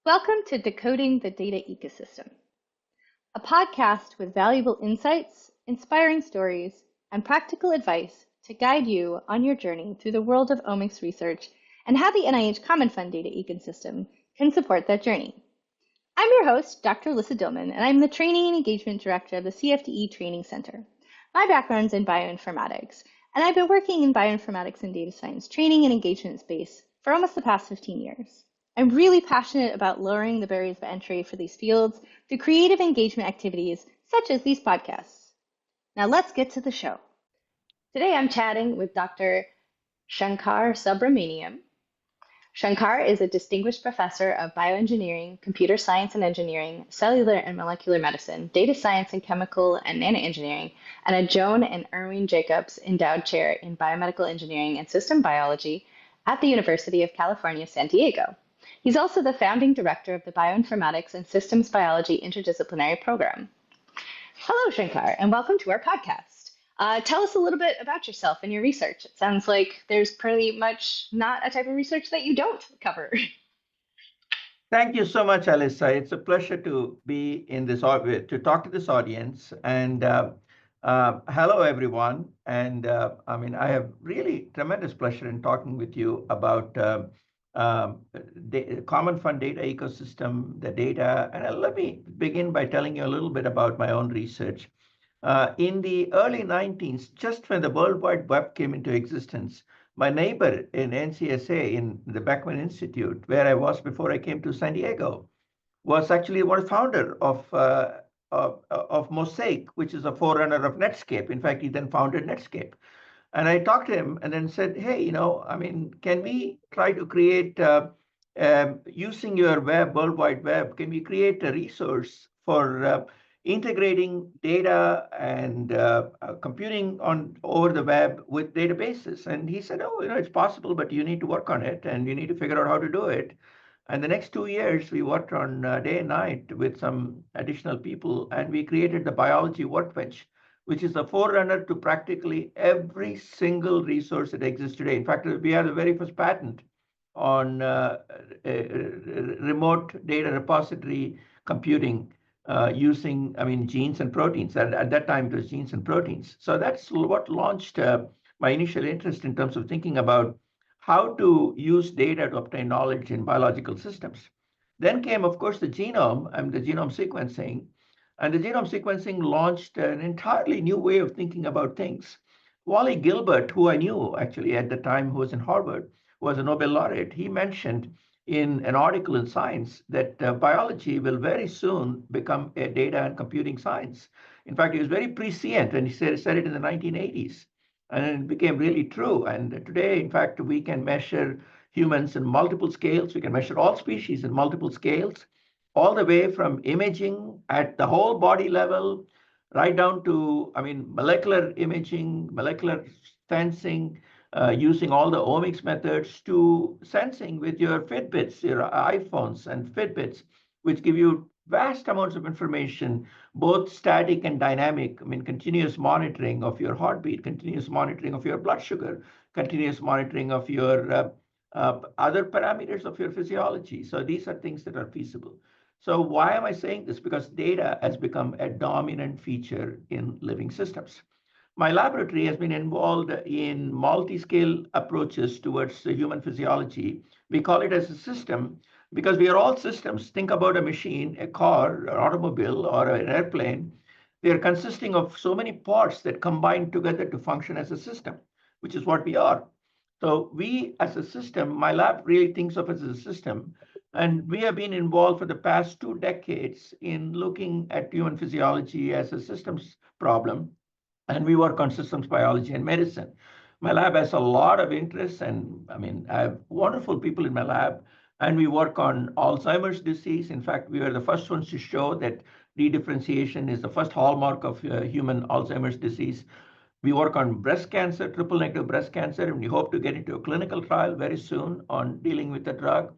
Welcome to Decoding the Data Ecosystem, a podcast with valuable insights, inspiring stories, and practical advice to guide you on your journey through the world of omics research and how the NIH Common Fund data ecosystem can support that journey. I'm your host, Dr. Allissa Dillman, and I'm the Training and Engagement Director of the CFDE Training Center. My background's in bioinformatics, and I've been working in bioinformatics and data science training and engagement space for almost the past 15 years. I'm really passionate about lowering the barriers of entry for these fields through creative engagement activities such as these podcasts. Now let's get to the show. Today I'm chatting with Dr. Shankar Subramaniam. Shankar is a distinguished professor of bioengineering, computer science and engineering, cellular and molecular medicine, data science and chemical and nanoengineering, and a Joan and Erwin Jacobs Endowed Chair in Biomedical Engineering and System Biology at the University of California, San Diego. He's also the founding director of the Bioinformatics and Systems Biology Interdisciplinary Program. Hello, Shankar, and welcome to our podcast. Tell us a little bit about yourself and your research. It sounds like there's pretty much not a type of research that you don't cover. Thank you so much, Allissa. It's a pleasure to be in this, to talk to this audience. And hello, everyone. And I have really tremendous pleasure in talking with you about the Common Fund data ecosystem, the data. And let me begin by telling you a little bit about my own research. In the early 1990s, just when the World Wide Web came into existence, my neighbor in NCSA, in the Beckman Institute, where I was before I came to San Diego, was actually one founder of Mosaic, which is a forerunner of Netscape. In fact, he then founded Netscape. And I talked to him and then said, hey, can we try to create, using your web, World Wide Web, can we create a resource for integrating data and computing over the web with databases? And he said, oh, it's possible, but you need to work on it and you need to figure out how to do it. And the next 2 years, we worked on day and night with some additional people, and we created the Biology Workbench, which is the forerunner to practically every single resource that exists today. In fact, we have the very first patent on remote data repository computing using, genes and proteins. At that time, it was genes and proteins. So that's what launched my initial interest in terms of thinking about how to use data to obtain knowledge in biological systems. Then came, of course, the genome and the genome sequencing. And the genome sequencing launched an entirely new way of thinking about things. Wally Gilbert, who I knew actually at the time, who was in Harvard, was a Nobel laureate. He mentioned in an article in Science that biology will very soon become a data and computing science. In fact, he was very prescient, and he said it in the 1980s. And it became really true. And today, in fact, we can measure humans in multiple scales. We can measure all species in multiple scales, all the way from imaging at the whole body level, right down to, molecular imaging, molecular sensing, using all the omics methods, to sensing with your Fitbits, your iPhones and Fitbits, which give you vast amounts of information, both static and dynamic. Continuous monitoring of your heartbeat, continuous monitoring of your blood sugar, continuous monitoring of your other parameters of your physiology. So these are things that are feasible. So why am I saying this? Because data has become a dominant feature in living systems. My laboratory has been involved in multi-scale approaches towards human physiology. We call it as a system because we are all systems. Think about a machine, a car, an automobile, or an airplane. They're consisting of so many parts that combine together to function as a system, which is what we are. So we, as a system, my lab really thinks of it as a system. And we have been involved for the past 2 decades in looking at human physiology as a systems problem. And we work on systems biology and medicine. My lab has a lot of interest, and I have wonderful people in my lab. And we work on Alzheimer's disease. In fact, we were the first ones to show that dedifferentiation is the first hallmark of human Alzheimer's disease. We work on breast cancer, triple negative breast cancer, and we hope to get into a clinical trial very soon on dealing with the drug.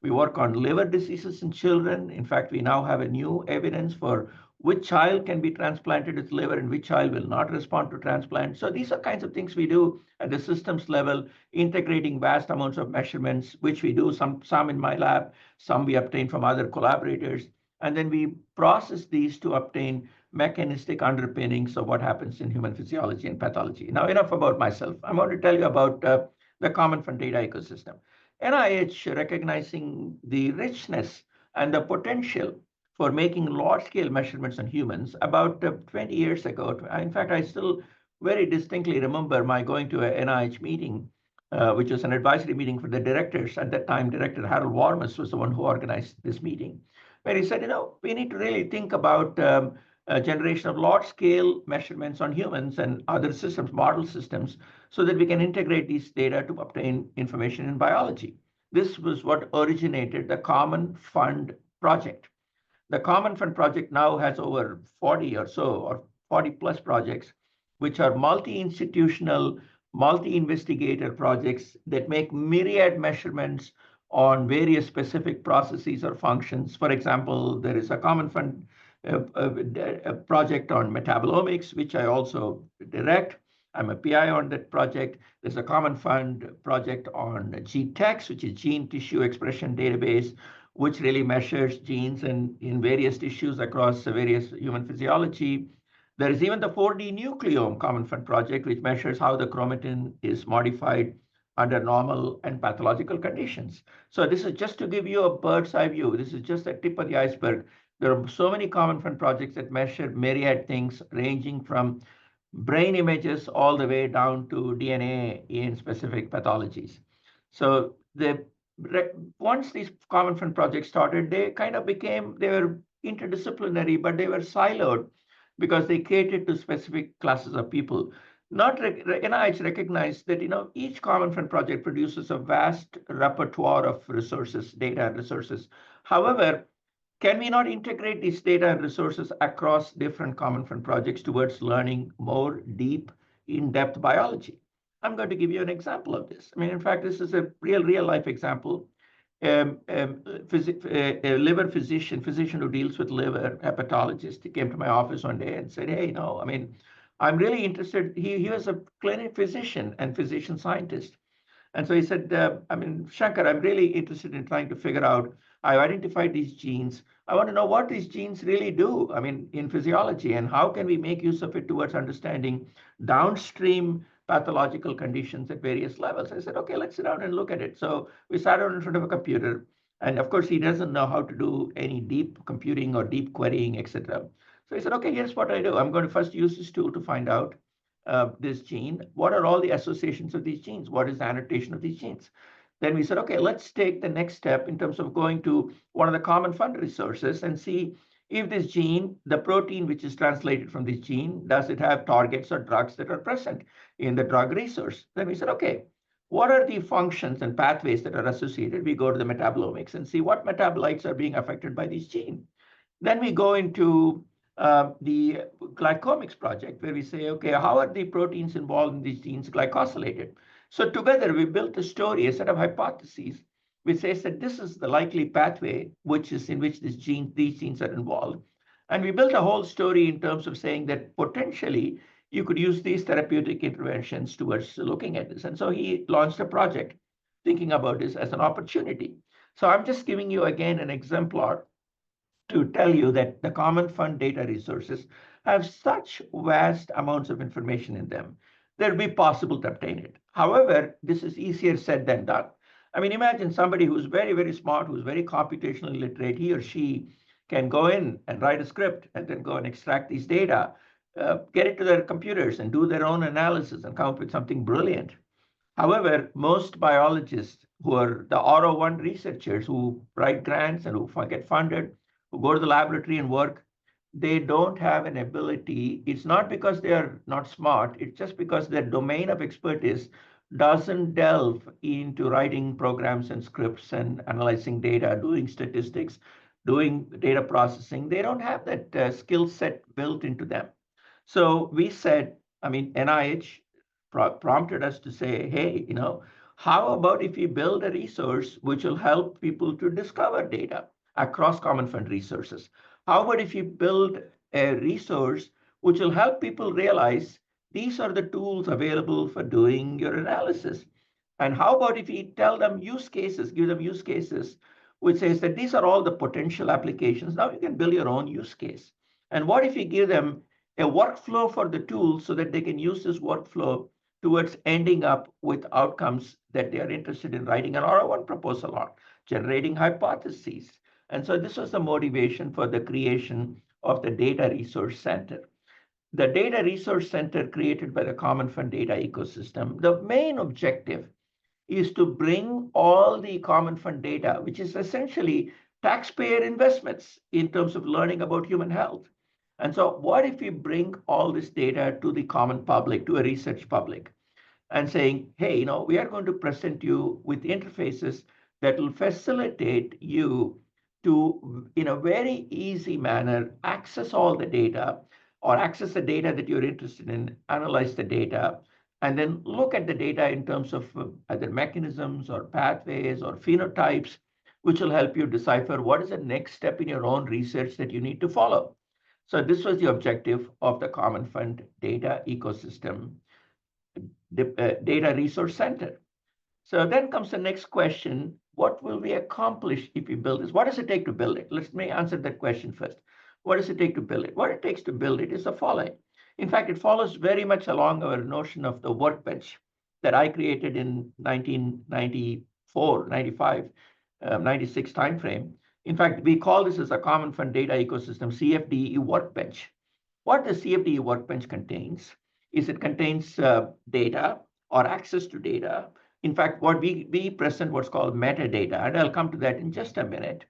We work on liver diseases in children. In fact, we now have a new evidence for which child can be transplanted with liver and which child will not respond to transplant. So these are kinds of things we do at the systems level, integrating vast amounts of measurements, which we do some in my lab, some we obtain from other collaborators. And then we process these to obtain mechanistic underpinnings of what happens in human physiology and pathology. Now, enough about myself. I'm going to tell you about the Common Fund data ecosystem. NIH, recognizing the richness and the potential for making large-scale measurements on humans about 20 years ago. In fact, I still very distinctly remember my going to an NIH meeting, which was an advisory meeting for the directors. At that time, Director Harold Warmus was the one who organized this meeting, where he said, we need to really think about a generation of large-scale measurements on humans and other systems, model systems, so that we can integrate these data to obtain information in biology. This was what originated the Common Fund project. The Common Fund project now has over 40 or so, or 40 plus projects, which are multi-institutional, multi-investigator projects that make myriad measurements on various specific processes or functions. For example, there is a Common Fund a project on metabolomics, which I also direct. I'm a PI on that project. There's a Common Fund project on GTEx, which is Gene Tissue Expression Database, which really measures genes in various tissues across various human physiology. There is even the 4D nucleome Common Fund project, which measures how the chromatin is modified under normal and pathological conditions. So this is just to give you a bird's eye view. This is just the tip of the iceberg. There are so many Common Fund projects that measure myriad things, ranging from brain images all the way down to DNA in specific pathologies. So once these Common Fund projects started, they kind of they were interdisciplinary, but they were siloed because they catered to specific classes of people. NIH recognized that each Common Fund project produces a vast repertoire of resources, data and resources. However, can we not integrate these data and resources across different Common Fund projects towards learning more deep, in-depth biology? I'm going to give you an example of this. In fact, this is a real life example. A liver physician who deals with liver, hepatologist, he came to my office one day and said, hey, I'm really interested. He was a clinic physician and physician scientist. And so he said, Shankar, I'm really interested in trying to figure out, I've identified these genes. I want to know what these genes really do, in physiology, and how can we make use of it towards understanding downstream pathological conditions at various levels. I said, okay, let's sit down and look at it. So we sat down in front of a computer, and of course, he doesn't know how to do any deep computing or deep querying, etc. So he said, okay, here's what I do. I'm going to first use this tool to find out this gene. What are all the associations of these genes? What is the annotation of these genes? Then we said, okay, let's take the next step in terms of going to one of the Common Fund resources and see if this gene, the protein which is translated from this gene, does it have targets or drugs that are present in the drug resource? Then we said, okay, what are the functions and pathways that are associated? We go to the metabolomics and see what metabolites are being affected by this gene. Then we go into the glycomics project, where we say, okay, how are the proteins involved in these genes glycosylated? So together we built a story, a set of hypotheses, which says that this is the likely pathway in which these genes are involved. And we built a whole story in terms of saying that potentially you could use these therapeutic interventions towards looking at this. And so he launched a project thinking about this as an opportunity. So I'm just giving you again an exemplar to tell you that the Common Fund data resources have such vast amounts of information in them that it would be possible to obtain it. However, this is easier said than done. Imagine somebody who's very, very smart, who's very computationally literate, he or she can go in and write a script and then go and extract these data, get it to their computers and do their own analysis and come up with something brilliant. However, most biologists who are the R01 researchers who write grants and who get funded, who go to the laboratory and work, they don't have an ability. It's not because they are not smart. It's just because their domain of expertise doesn't delve into writing programs and scripts and analyzing data, doing statistics, doing data processing. They don't have that skill set built into them. So we said, NIH prompted us to say, hey, How about if we build a resource which will help people to discover data across common fund resources? How about if you build a resource which will help people realize these are the tools available for doing your analysis? And how about if we tell them use cases, give them use cases, which says that these are all the potential applications. Now you can build your own use case. And what if you give them a workflow for the tool so that they can use this workflow towards ending up with outcomes that they are interested in writing an R1 proposal on, generating hypotheses. And so this was the motivation for the creation of the Data Resource Center. The Data Resource Center created by the Common Fund data ecosystem, the main objective is to bring all the common fund data, which is essentially taxpayer investments in terms of learning about human health. And so what if we bring all this data to the common public, to a research public, and saying, hey, we are going to present you with interfaces that will facilitate you to, in a very easy manner, access all the data or access the data that you're interested in, analyze the data, and then look at the data in terms of either mechanisms or pathways or phenotypes, which will help you decipher what is the next step in your own research that you need to follow. So this was the objective of the Common Fund data ecosystem data resource center. So then comes the next question, what will we accomplish if we build this? What does it take to build it? Let me answer that question first. What does it take to build it? What it takes to build it is the following. In fact, it follows very much along our notion of the workbench that I created in 1994, 95, 96 timeframe. In fact, we call this as a Common Fund data ecosystem, CFDE Workbench. What the CFDE Workbench contains is it contains data or access to data. In fact, what we present what's called metadata, and I'll come to that in just a minute.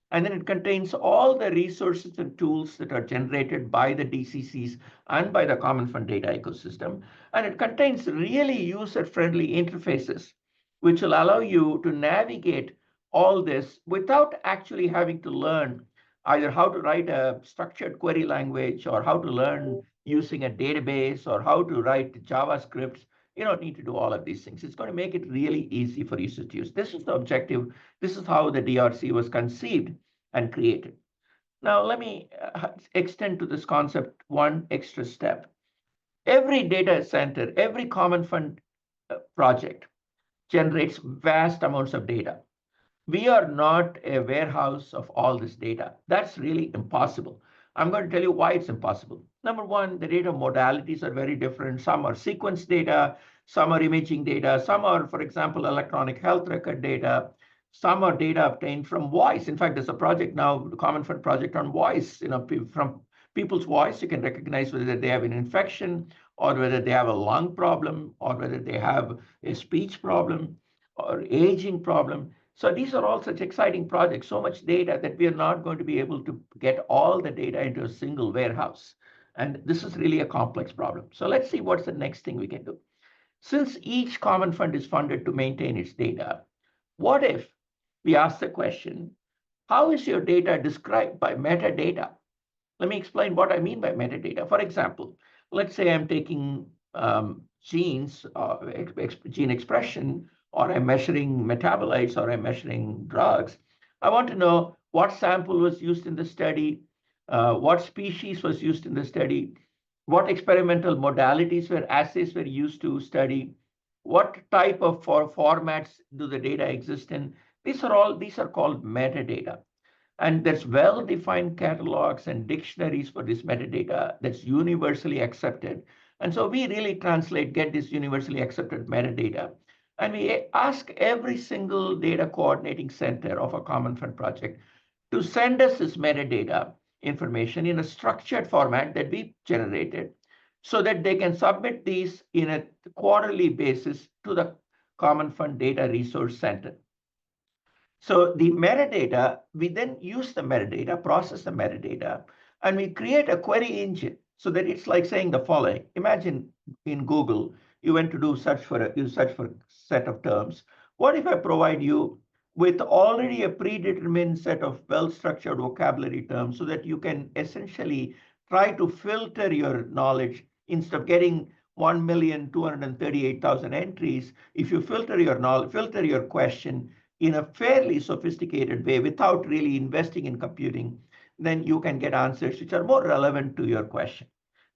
And then it contains all the resources and tools that are generated by the DCCs and by the Common Fund data ecosystem. And it contains really user-friendly interfaces, which will allow you to navigate all this without actually having to learn either how to write a structured query language or how to learn using a database or how to write JavaScript. You don't need to do all of these things. It's going to make it really easy for users to use. This is the objective. This is how the DRC was conceived and created. Now, let me extend to this concept one extra step. Every data center, every common fund project generates vast amounts of data. We are not a warehouse of all this data. That's really impossible. I'm going to tell you why it's impossible. Number one, the data modalities are very different. Some are sequence data, some are imaging data, some are, for example, electronic health record data, some are data obtained from voice. In fact, there's a project now, the Common Fund project on voice. From people's voice, you can recognize whether they have an infection or whether they have a lung problem or whether they have a speech problem or aging problem. So these are all such exciting projects, so much data that we are not going to be able to get all the data into a single warehouse. And this is really a complex problem. So let's see what's the next thing we can do. Since each common fund is funded to maintain its data, what if we ask the question, how is your data described by metadata? Let me explain what I mean by metadata. For example, let's say I'm taking genes, gene expression, or I'm measuring metabolites, or I'm measuring drugs. I want to know what sample was used in the study, what species was used in the study, what experimental modalities were assays were used to study, what type of formats do the data exist in. These are called metadata. And there's well-defined catalogs and dictionaries for this metadata that's universally accepted. And so we really get this universally accepted metadata. And we ask every single data coordinating center of a Common Fund project to send us this metadata information in a structured format that we generated so that they can submit these in a quarterly basis to the Common Fund Data Resource Center. So the metadata, we then use the metadata, process the metadata, and we create a query engine so that it's like saying the following. Imagine in Google, you went to you search for a set of terms. What if I provide you with already a predetermined set of well-structured vocabulary terms so that you can essentially try to filter your knowledge instead of getting 1,238,000 entries, if you filter your question in a fairly sophisticated way without really investing in computing, then you can get answers which are more relevant to your question.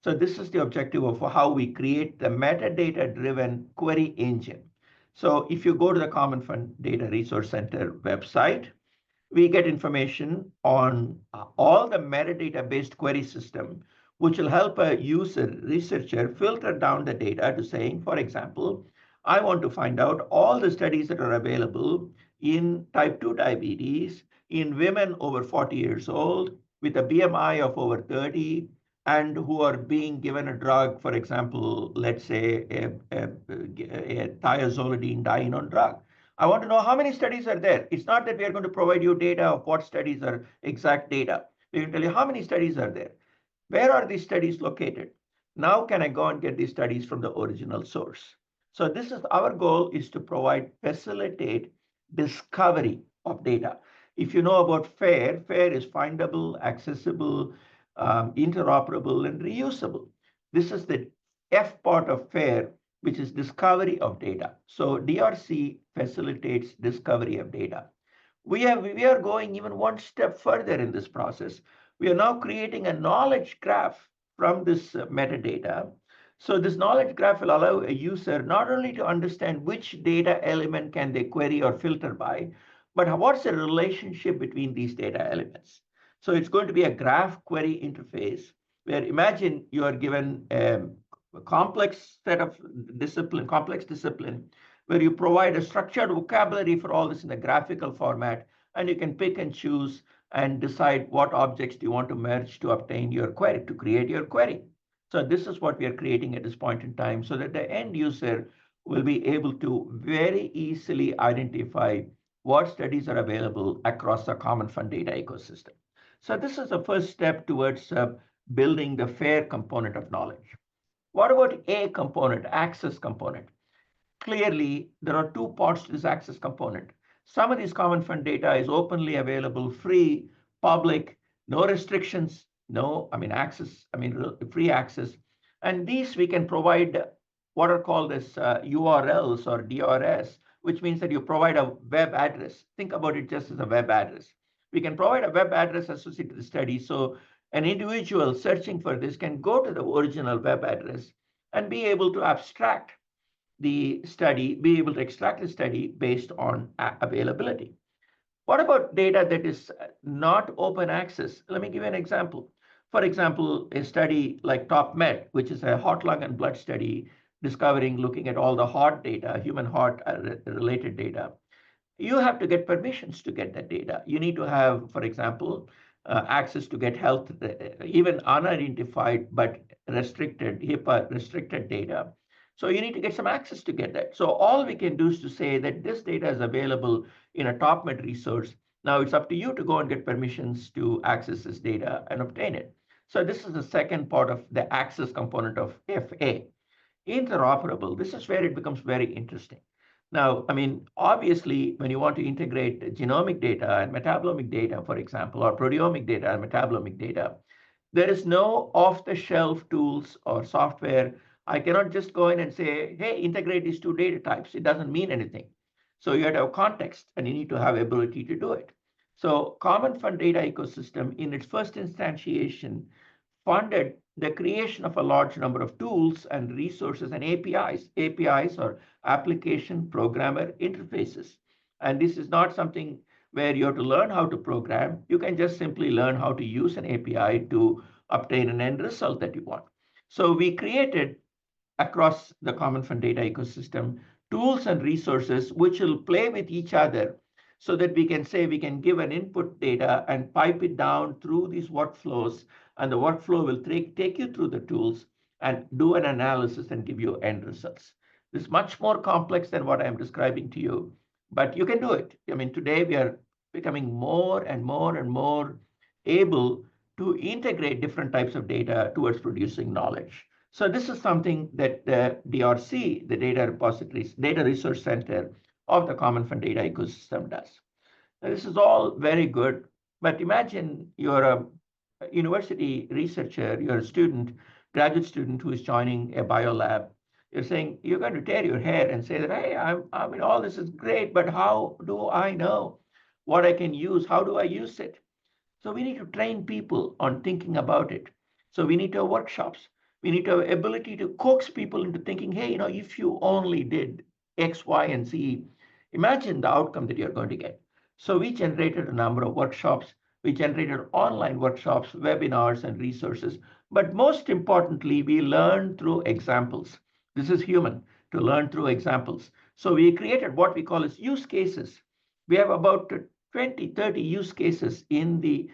So this is the objective of how we create the metadata-driven query engine. So if you go to the Common Fund Data Resource Center website, we get information on all the metadata-based query system, which will help a researcher filter down the data to saying, for example, I want to find out all the studies that are available in type 2 diabetes in women over 40 years old with a BMI of over 30 and who are being given a drug, for example, let's say a thiazolidine diene drug. I want to know how many studies are there. It's not that we are going to provide you data of what studies are exact data. We will tell you how many studies are there. Where are these studies located? Now can I go and get these studies from the original source? So this is our goal, is to facilitate discovery of data. If you know about FAIR, FAIR is findable, accessible, interoperable, and reusable. This is the F part of FAIR, which is discovery of data. So DRC facilitates discovery of data. We are going even one step further in this process. We are now creating a knowledge graph from this metadata. So this knowledge graph will allow a user not only to understand which data element can they query or filter by, but what's the relationship between these data elements. So it's going to be a graph query interface where imagine you are given a complex discipline, where you provide a structured vocabulary for all this in a graphical format, and you can pick and choose and decide what objects do you want to merge to obtain your query, to create your query. So this is what we are creating at this point in time so that the end user will be able to very easily identify what studies are available across the Common Fund data ecosystem. So this is the first step towards building the FAIR component of knowledge. What about A component, access component? Clearly, there are two parts to this access component. Some of these Common Fund data is openly available, free, public, no restrictions, free access. And these we can provide what are called as URLs or DRS, which means that you provide a web address. Think about it just as a web address. We can provide a web address associated to the study. So an individual searching for this can go to the original web address and be able to extract the study based on availability. What about data that is not open access? Let me give you an example. For example, a study like TopMed, which is a heart, lung, and blood study looking at all the heart data, human heart related data. You have to get permissions to get that data. You need to have, for example, access to get health, even unidentified but restricted, HIPAA restricted data. So you need to get some access to get that. So all we can do is to say that this data is available in a TopMed resource. Now it's up to you to go and get permissions to access this data and obtain it. So this is the second part of the access component of FA. Interoperable, this is where it becomes very interesting. Now, obviously, when you want to integrate genomic data and metabolomic data, for example, or proteomic data and metabolomic data, there is no off-the-shelf tools or software. I cannot just go in and say, hey, integrate these two data types. It doesn't mean anything. So you have to have context, and you need to have ability to do it. So Common Fund data ecosystem, in its first instantiation, funded the creation of a large number of tools and resources and APIs. APIs are application programmer interfaces. And this is not something where you have to learn how to program. You can just simply learn how to use an API to obtain an end result that you want. So we created across the Common Fund data ecosystem tools and resources which will play with each other so that we can say we can give an input data and pipe it down through these workflows, and the workflow will take you through the tools and do an analysis and give you end results. This is much more complex than what I'm describing to you, but you can do it. Today we are becoming more and more able to integrate different types of data towards producing knowledge. So this is something that the DRC, the Data Resource Center of the Common Fund data ecosystem does. Now, this is all very good, but imagine you're a university researcher, you're a student, graduate student who is joining a biolab, You're saying you're going to tear your hair and say that, hey, I mean, all this is great, but how do I know what I can use? How do I use it? So we need to train people on thinking about it. So we need to have workshops. We need to have ability to coax people into thinking, hey, if you only did X, Y, and Z, imagine the outcome that you're going to get. So we generated a number of workshops. We generated online workshops, webinars, and resources. But most importantly, we learn through examples. This is human, to learn through examples. So we created what we call as use cases. We have about 20, 30 use cases in the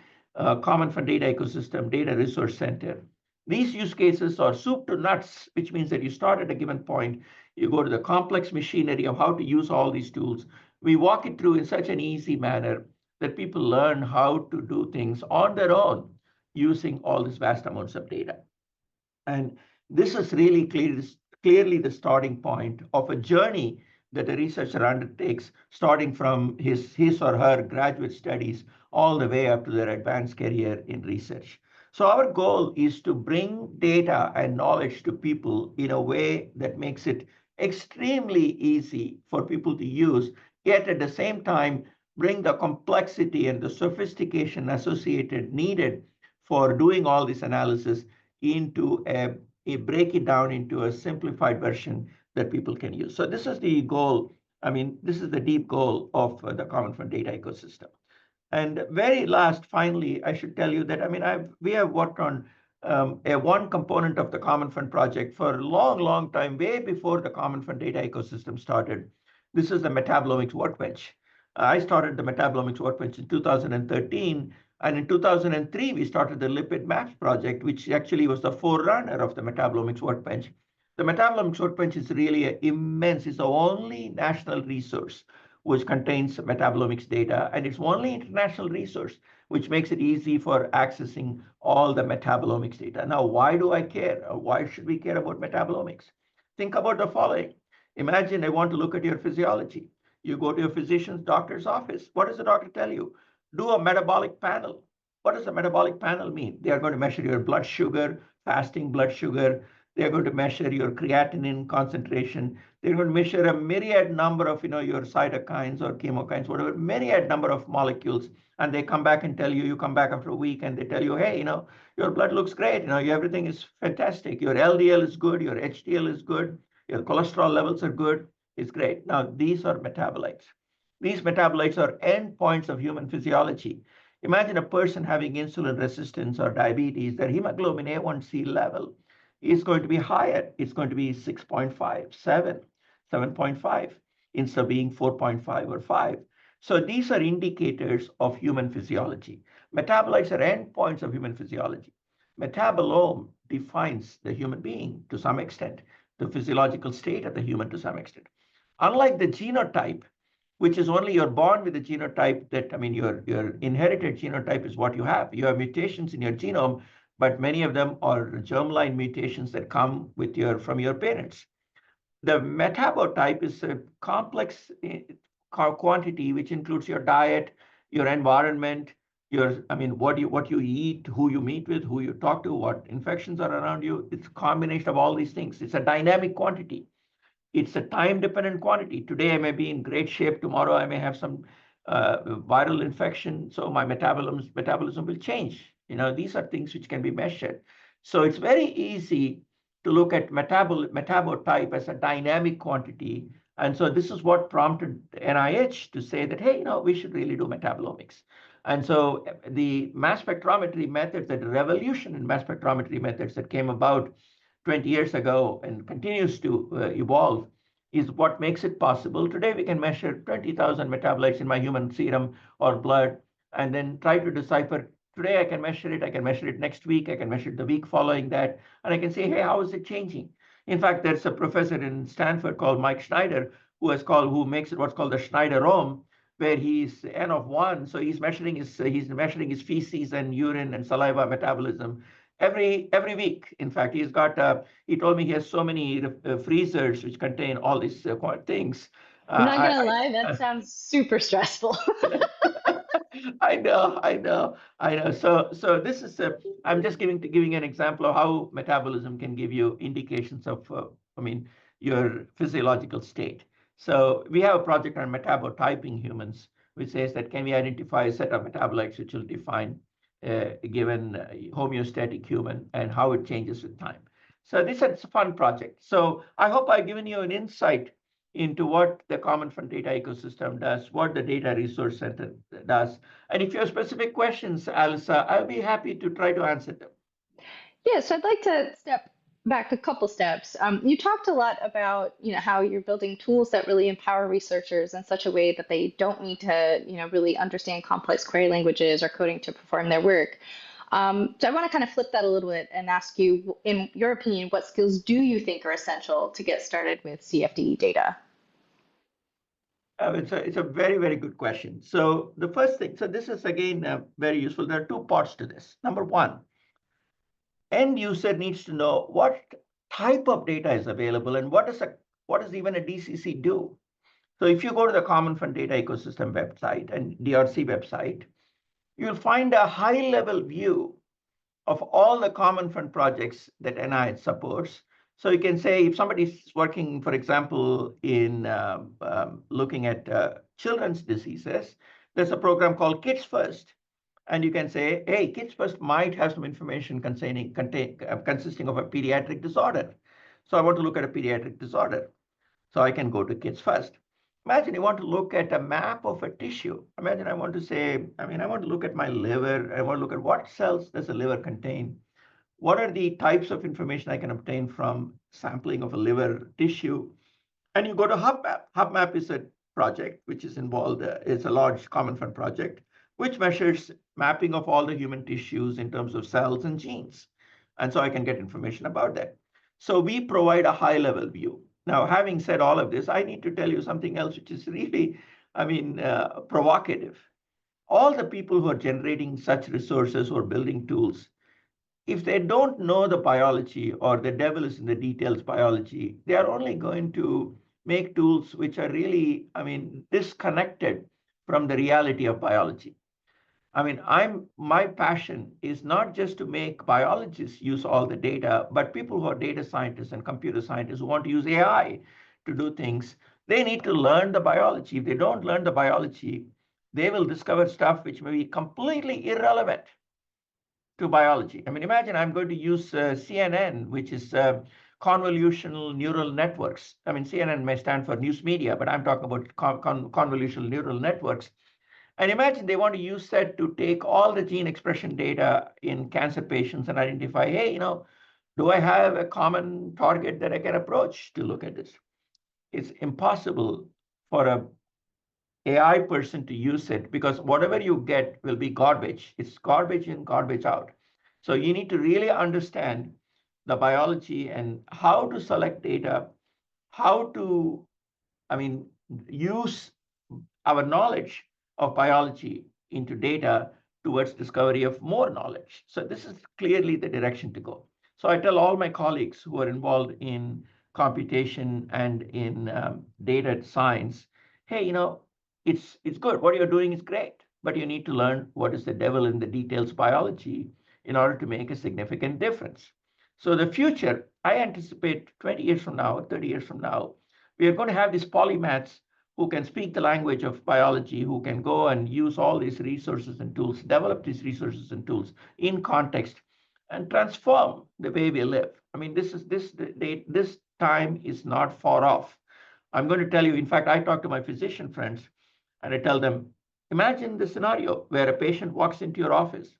Common Fund Data Ecosystem Data Resource Center. These use cases are soup to nuts, which means that you start at a given point, you go to the complex machinery of how to use all these tools. We walk it through in such an easy manner that people learn how to do things on their own using all these vast amounts of data. And this is really clearly the starting point of a journey that a researcher undertakes, starting from his or her graduate studies all the way up to their advanced career in research. So our goal is to bring data and knowledge to people in a way that makes it extremely easy for people to use, yet at the same time, bring the complexity and the sophistication associated needed for doing all this analysis into break it down into a simplified version that people can use. So this is the goal. I mean, this is the deep goal of the Common Fund data ecosystem. And very last, finally, I should tell you that, I mean, we have worked on one component of the Common Fund project for a long, long time, way before the Common Fund data ecosystem started. This is the Metabolomics Workbench. I started the Metabolomics Workbench in 2013, and in 2003, we started the Lipid Maps project, which actually was the forerunner of the Metabolomics Workbench. The Metabolomics Workbench is really immense. It's the only national resource which contains metabolomics data, and it's only international resource, which makes it easy for accessing all the metabolomics data. Now, why do I care? Why should we care about metabolomics? Think about the following. Imagine I want to look at your physiology. You go to your physician's doctor's office. What does the doctor tell you? Do a metabolic panel. What does a metabolic panel mean? They are going to measure your blood sugar, fasting blood sugar. They're going to measure your creatinine concentration. They're going to measure a myriad number of, your cytokines or chemokines, whatever, myriad number of molecules. And they come back and tell you, come back after a week and they tell you, hey, your blood looks great. Everything is fantastic. Your LDL is good. Your HDL is good. Your cholesterol levels are good. It's great. Now, these are metabolites. These metabolites are endpoints of human physiology. Imagine a person having insulin resistance or diabetes, their hemoglobin A1C level is going to be higher. It's going to be 6.5, 7, 7.5, instead of being 4.5 or 5. So these are indicators of human physiology. Metabolites are endpoints of human physiology. Metabolome defines the human being to some extent, the physiological state of the human to some extent. Unlike the genotype, which is only you're born with a genotype that, I mean, your inherited genotype is what you have. You have mutations in your genome, but many of them are germline mutations that come from your parents. The metabotype is a complex quantity, which includes your diet, your environment, what you eat, who you meet with, who you talk to, what infections are around you. It's a combination of all these things. It's a dynamic quantity. It's a time-dependent quantity. Today, I may be in great shape. Tomorrow, I may have some viral infection. So my metabolism will change. These are things which can be measured. So it's very easy to look at metabotype as a dynamic quantity. And so this is what prompted NIH to say that, hey, we should really do metabolomics. And so the mass spectrometry methods, the revolution in mass spectrometry methods that came about 20 years ago and continues to evolve is what makes it possible. Today, we can measure 20,000 metabolites in my human serum or blood and then try to decipher. Today, I can measure it next week, I can measure it the week following that, and I can say, hey, how is it changing? In fact, there's a professor in Stanford called Mike Schneider who makes it what's called the Schneiderome, where he's N of 1. So he's measuring his feces and urine and saliva metabolism every week. In fact, he told me he has so many freezers which contain all these things. I'm not gonna lie, that sounds super stressful. I know. So this is I'm just giving an example of how metabolism can give you indications of your physiological state. So we have a project on metabotyping humans, which says that can we identify a set of metabolites which will define a given homeostatic human and how it changes with time. So this is a fun project. So I hope I've given you an insight into what the Common Fund data ecosystem does, what the Data Resource Center does. And if you have specific questions, Allissa, I'll be happy to try to answer them. Yes, I'd like to step back a couple steps. You talked a lot about, how you're building tools that really empower researchers in such a way that they don't need to, really understand complex query languages or coding to perform their work. So I want to kind of flip that a little bit and ask you, in your opinion, what skills do you think are essential to get started with CFDE data? It's a very, very good question. So the first thing, so this is again very useful. There are two parts to this. Number one, end user needs to know what type of data is available and what does even a DCC do. So if you go to the Common Fund Data Ecosystem website and DRC website, you'll find a high-level view of all the Common Fund projects that NIH supports. So you can say if somebody's working, for example, in looking at children's diseases, there's a program called Kids First. And you can say, hey, Kids First might have some information consisting of a pediatric disorder. So I want to look at a pediatric disorder. So I can go to Kids First. Imagine you want to look at a map of a tissue. Imagine I want to look at my liver. I want to look at what cells does the liver contain. What are the types of information I can obtain from sampling of a liver tissue? And you go to HubMap. HubMap is a project which is involved. It's a large Common Fund project, which measures mapping of all the human tissues in terms of cells and genes. And so I can get information about that. So we provide a high-level view. Now, having said all of this, I need to tell you something else, which is really, provocative. All the people who are generating such resources or building tools, if they don't know the biology or the devil is in the details biology, they are only going to make tools which are really, disconnected from the reality of biology. My passion is not just to make biologists use all the data, but people who are data scientists and computer scientists who want to use AI to do things, they need to learn the biology. If they don't learn the biology, they will discover stuff which may be completely irrelevant to biology. Imagine I'm going to use CNN, which is convolutional neural networks. CNN may stand for news media, but I'm talking about convolutional neural networks. And imagine they want to use that to take all the gene expression data in cancer patients and identify, hey, do I have a common target that I can approach to look at this? It's impossible for a AI person to use it because whatever you get will be garbage. It's garbage in, garbage out. So you need to really understand the biology and how to select data, how to, use our knowledge of biology into data towards discovery of more knowledge. So this is clearly the direction to go. So I tell all my colleagues who are involved in computation and in data science, hey, it's good. What you're doing is great, but you need to learn what is the devil in the details biology in order to make a significant difference. So the future, I anticipate 20 years from now, 30 years from now, we are going to have these polymaths who can speak the language of biology, who can go and use all these resources and tools, develop these resources and tools in context, and transform the way we live. This time is not far off. I'm going to tell you, in fact, I talk to my physician friends and I tell them, imagine the scenario where a patient walks into your office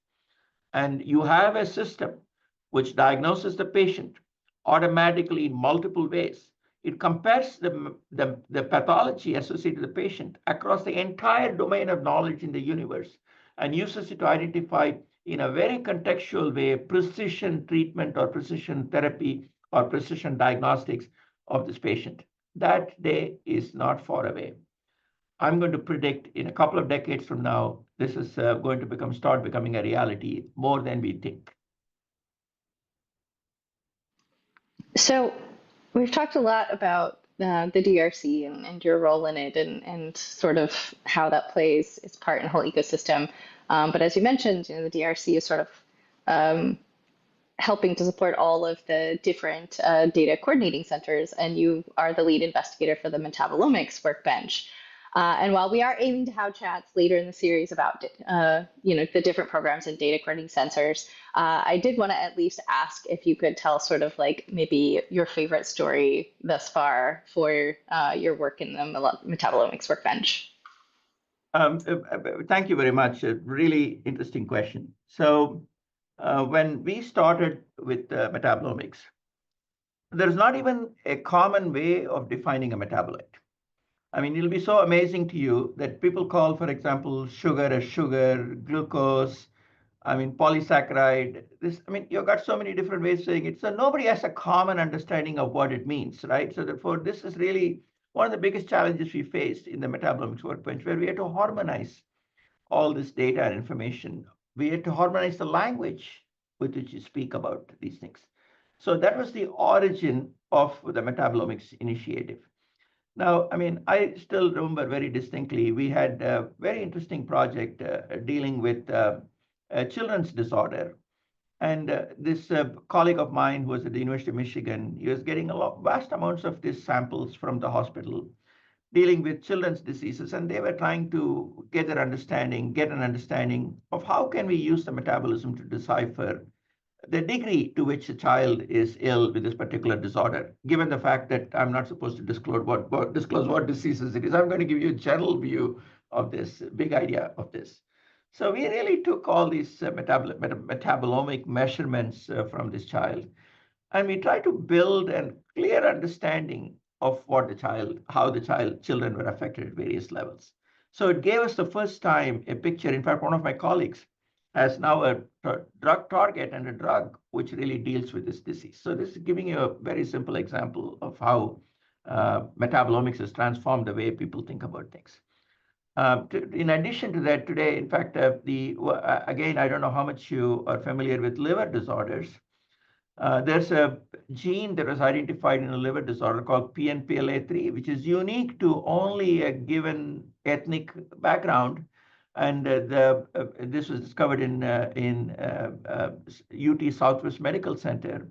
and you have a system which diagnoses the patient automatically in multiple ways. It compares the pathology associated with the patient across the entire domain of knowledge in the universe and uses it to identify in a very contextual way precision treatment or precision therapy or precision diagnostics of this patient. That day is not far away. I'm going to predict in a couple of decades from now, this is going to start becoming a reality more than we think. So we've talked a lot about the DRC and your role in it and sort of how that plays its part in the whole ecosystem. But as you mentioned, the DRC is sort of helping to support all of the different data coordinating centers, and you are the lead investigator for the metabolomics workbench. And while we are aiming to have chats later in the series about the different programs and data coordinating centers, I did want to at least ask if you could tell sort of like maybe your favorite story thus far for your work in the metabolomics workbench. Thank you very much. A really interesting question. So when we started with metabolomics, there's not even a common way of defining a metabolite. I mean, it'll be so amazing to you that people call, for example, sugar as sugar, glucose, I mean, polysaccharide. You've got so many different ways of saying it. So nobody has a common understanding of what it means, right? So therefore, this is really one of the biggest challenges we faced in the metabolomics workbench, where we had to harmonize all this data and information. We had to harmonize the language with which you speak about these things. So that was the origin of the metabolomics initiative. Now, I mean, I still remember very distinctly, we had a very interesting project dealing with a children's disorder. And this colleague of mine who was at the University of Michigan, he was getting vast amounts of these samples from the hospital dealing with children's diseases, and they were trying to get an understanding of how can we use the metabolism to decipher the degree to which a child is ill with this particular disorder, given the fact that I'm not supposed to disclose what diseases it is. I'm going to give you a general view of this, big idea of this. So we really took all these metabolomic measurements from this child, and we tried to build a clear understanding of how the children were affected at various levels. So it gave us the first time a picture. In fact, one of my colleagues has now a drug target and a drug which really deals with this disease. So this is giving you a very simple example of how metabolomics has transformed the way people think about things. In addition to that, today, in fact, again, I don't know how much you are familiar with liver disorders. There's a gene that was identified in a liver disorder called PNPLA3, which is unique to only a given ethnic background. And this was discovered in UT Southwest Medical Center.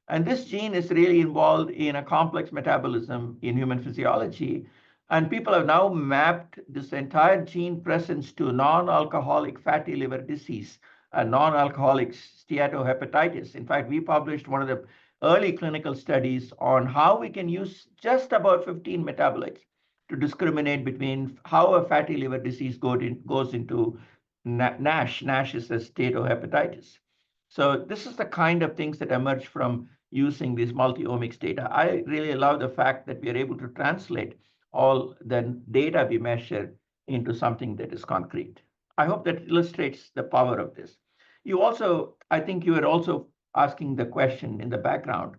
And this gene is really involved in a complex metabolism in human physiology. And people have now mapped this entire gene presence to non-alcoholic fatty liver disease, non-alcoholic steatohepatitis. In fact, we published one of the early clinical studies on how we can use just about 15 metabolites to discriminate between how a fatty liver disease goes into NASH. NASH is a steatohepatitis. So this is the kind of things that emerge from using these multi-omics data. I really love the fact that we are able to translate all the data we measure into something that is concrete. I hope that illustrates the power of this. I think you were also asking the question in the background,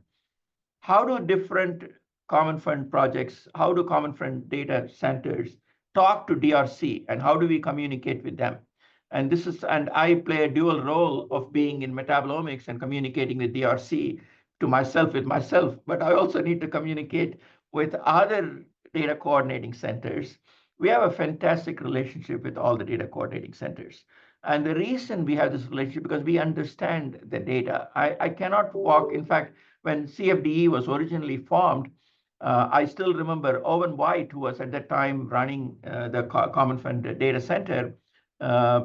how do different common fund projects, how do common fund data centers talk to DRC, and how do we communicate with them? And I play a dual role of being in metabolomics and communicating with DRC with myself, but I also need to communicate with other data coordinating centers. We have a fantastic relationship with all the data coordinating centers. And the reason we have this relationship, because we understand the data. I cannot walk, in fact, when CFDE was originally formed, I still remember Owen White, who was at that time running the Common Fund Data Center.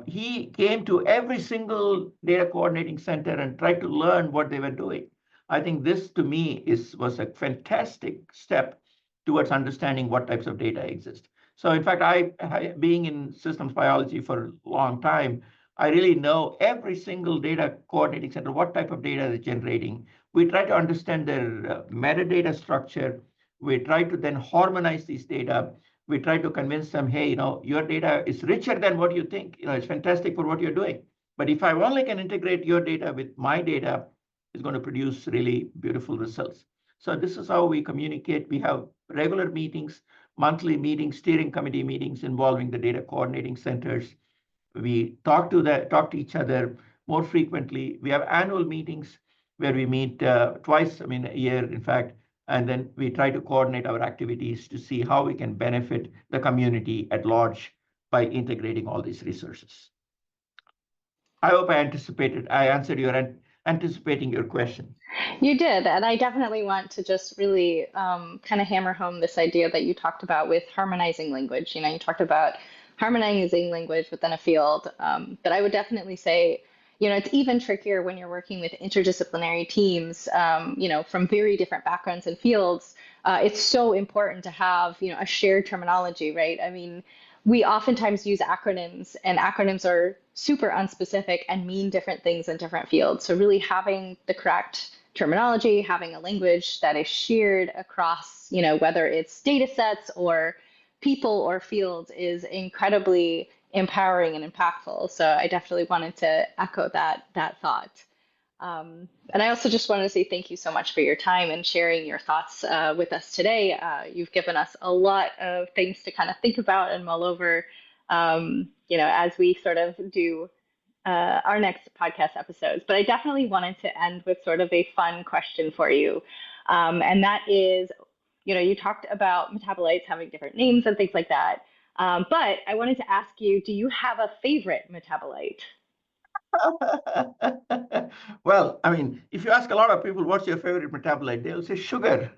He came to every single data coordinating center and tried to learn what they were doing. I think this, to me, was a fantastic step towards understanding what types of data exist. So in fact, being in systems biology for a long time, I really know every single data coordinating center, what type of data they're generating. We try to understand their metadata structure. We try to then harmonize these data. We try to convince them, hey, your data is richer than what you think. It's fantastic for what you're doing. But if I only can integrate your data with my data, it's going to produce really beautiful results. So this is how we communicate. We have regular meetings, monthly meetings, steering committee meetings involving the data coordinating centers. We talk to each other more frequently. We have annual meetings where we meet twice, a year, in fact, and then we try to coordinate our activities to see how we can benefit the community at large by integrating all these resources. I hope I answered your anticipating your question. You did, and I definitely want to just really kind of hammer home this idea that you talked about with harmonizing language. You talked about harmonizing language within a field, but I would definitely say, it's even trickier when you're working with interdisciplinary teams, from very different backgrounds and fields. It's so important to have, a shared terminology, right? I mean, we oftentimes use acronyms, and acronyms are super unspecific and mean different things in different fields. So really having the correct terminology, having a language that is shared across, whether it's data sets or people or fields is incredibly empowering and impactful. So I definitely wanted to echo that thought. And I also just wanted to say thank you so much for your time and sharing your thoughts with us today. You've given us a lot of things to kind of think about and mull over, as we sort of do our next podcast episodes. But I definitely wanted to end with sort of a fun question for you. And that is, you talked about metabolites having different names and things like that. But I wanted to ask you, do you have a favorite metabolite? Well, I mean, if you ask a lot of people, what's your favorite metabolite, they'll say sugar.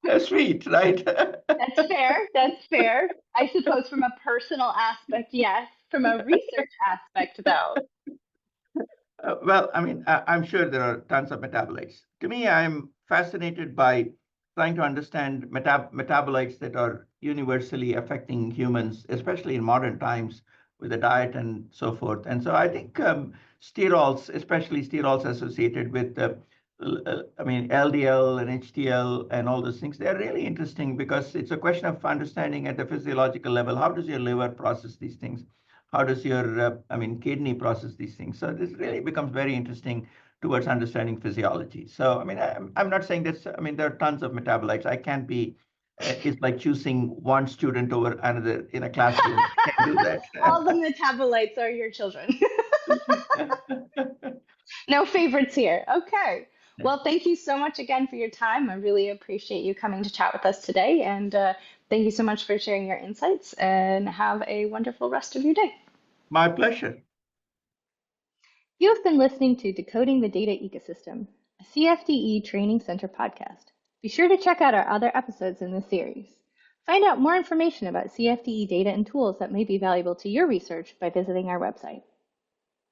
That's sweet, right? That's fair. That's fair. I suppose from a personal aspect, yes. From a research aspect, though. Well, I mean, I'm sure there are tons of metabolites. To me, I'm fascinated by trying to understand metabolites that are universally affecting humans, especially in modern times with the diet and so forth. And so I think sterols, especially sterols associated with, I mean, LDL and HDL and all those things, they're really interesting because it's a question of understanding at the physiological level, how does your liver process these things? How does your, I mean, kidney process these things? So this really becomes very interesting towards understanding physiology. So, I mean, I'm not saying this, I mean, there are tons of metabolites. I can't be, it's like choosing one student over another in a classroom. I can't do All the that. metabolites are your children. No favorites here. Okay. Well, thank you so much again for your time. I really appreciate you coming to chat with us today. And thank you so much for sharing your insights and have a wonderful rest of your day. My pleasure. You have been listening to Decoding the Data Ecosystem, a CFDE Training Center podcast. Be sure to check out our other episodes in this series. Find out more information about CFDE data and tools that may be valuable to your research by visiting our website.